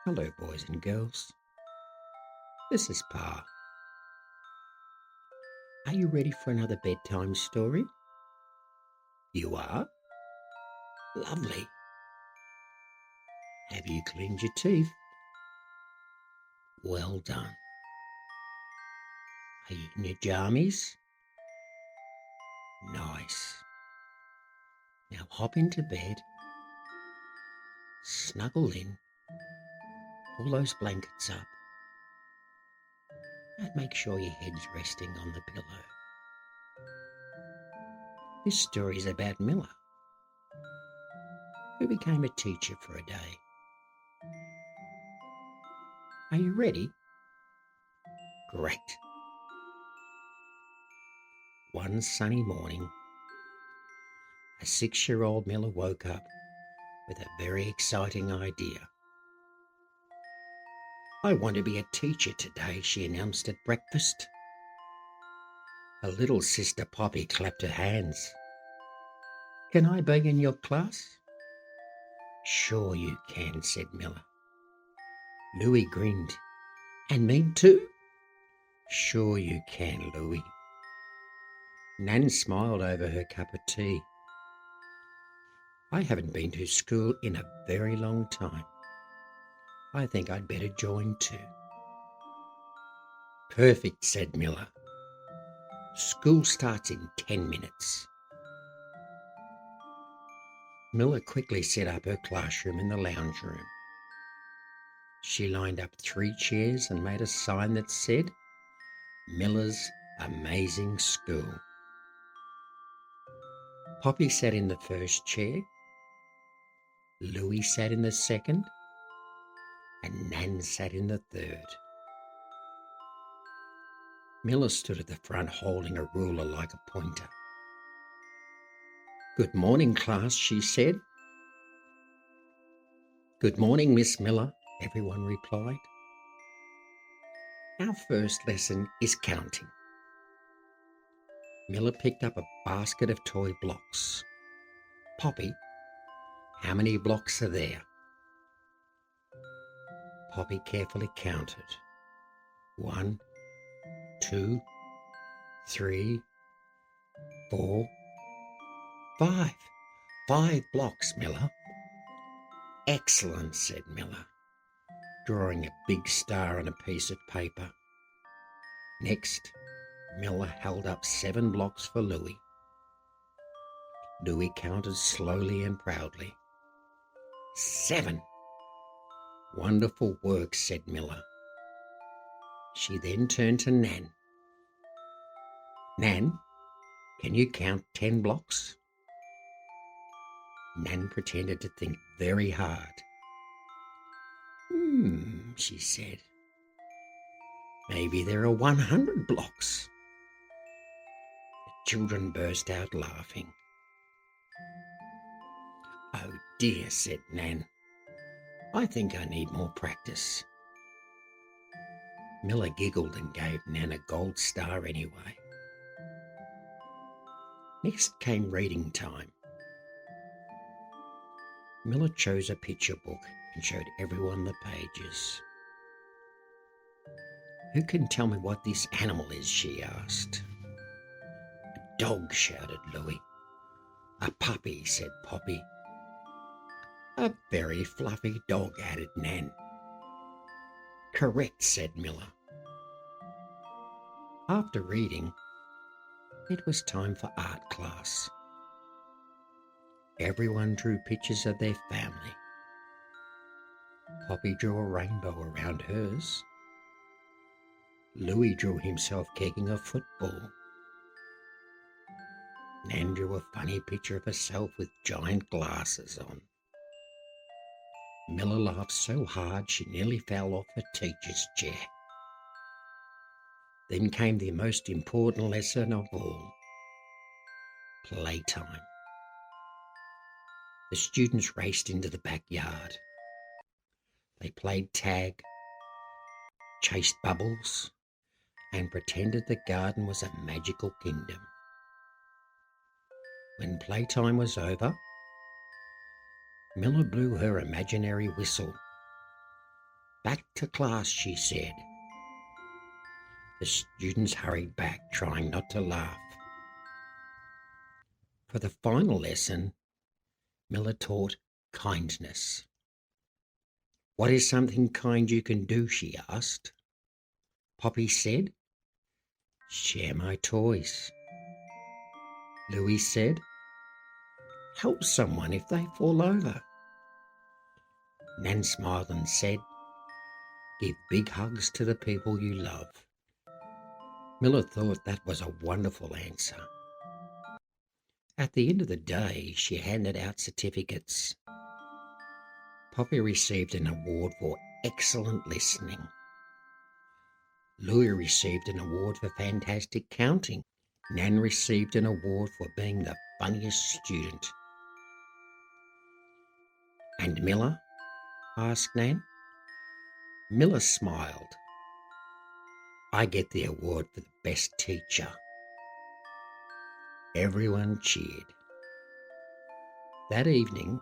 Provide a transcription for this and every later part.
Hello, boys and girls. This is Pa. Are you ready for another bedtime story? You are? Lovely. Have you cleaned your teeth? Well done. Are you in your jammies? Nice. Now hop into bed, snuggle in, pull those blankets up, and make sure your head's resting on the pillow. This story is about Mila, who became a teacher for a day. Are you ready? Great. One sunny morning, a 6-year-old Mila woke up with a very exciting idea. I want to be a teacher today, she announced at breakfast. Her little sister Poppy clapped her hands. Can I be in your class? Sure you can, said Mila. Louie grinned. And me too? Sure you can, Louie. Nan smiled over her cup of tea. I haven't been to school in a very long time. I think I'd better join too. Perfect, said Mila. School starts in 10 minutes. Mila quickly set up her classroom in the lounge room. She lined up 3 chairs and made a sign that said, Mila's Amazing School. Poppy sat in the first chair, Louie sat in the second, and Nan sat in the third. Mila stood at the front holding a ruler like a pointer. Good morning, class, she said. Good morning, Miss Miller, everyone replied. Our first lesson is counting. Mila picked up a basket of toy blocks. Poppy, how many blocks are there? Poppy carefully counted. 1, 2, 3, 4, 5. 5 blocks, Mila. Excellent, said Mila, drawing a big star on a piece of paper. Next, Mila held up 7 blocks for Louie. Louie counted slowly and proudly. 7. Wonderful work, said Mila. She then turned to Nan. Nan, can you count 10 blocks? Nan pretended to think very hard. She said. Maybe there are 100 blocks. The children burst out laughing. Oh dear, said Nan. I think I need more practice. Mila giggled and gave Nan a gold star anyway. Next came reading time. Mila chose a picture book and showed everyone the pages. Who can tell me what this animal is, she asked. A dog, shouted Louie. A puppy, said Poppy. A very fluffy dog, added Nan. Correct, said Mila. After reading, it was time for art class. Everyone drew pictures of their family. Poppy drew a rainbow around hers. Louie drew himself kicking a football. Nan drew a funny picture of herself with giant glasses on. Mila laughed so hard she nearly fell off her teacher's chair. Then came the most important lesson of all, playtime. The students raced into the backyard. They played tag, chased bubbles, and pretended the garden was a magical kingdom. When playtime was over, Mila blew her imaginary whistle. Back to class, she said. The students hurried back, trying not to laugh. For the final lesson, Mila taught kindness. What is something kind you can do, she asked. Poppy said, share my toys. Louie said, help someone if they fall over. Nan smiled and said, give big hugs to the people you love. Mila thought that was a wonderful answer. At the end of the day, she handed out certificates. Poppy received an award for excellent listening. Louie received an award for fantastic counting. Nan received an award for being the funniest student. And Mila? Asked Nan. Mila smiled. I get the award for the best teacher. Everyone cheered. That evening,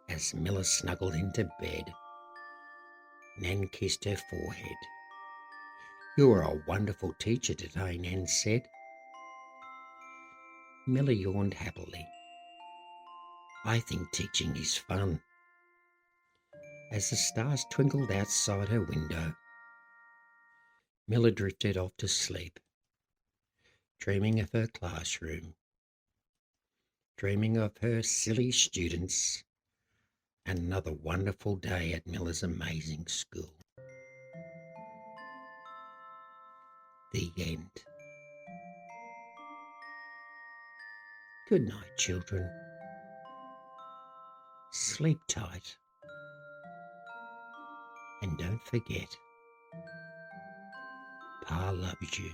as Mila snuggled into bed, Nan kissed her forehead. You were a wonderful teacher today, Nan said. Mila yawned happily. I think teaching is fun. As the stars twinkled outside her window, Mila drifted off to sleep, dreaming of her classroom, dreaming of her silly students, and another wonderful day at Mila's amazing school. The end. Good night, children. Sleep tight. And don't forget, Pa loves you.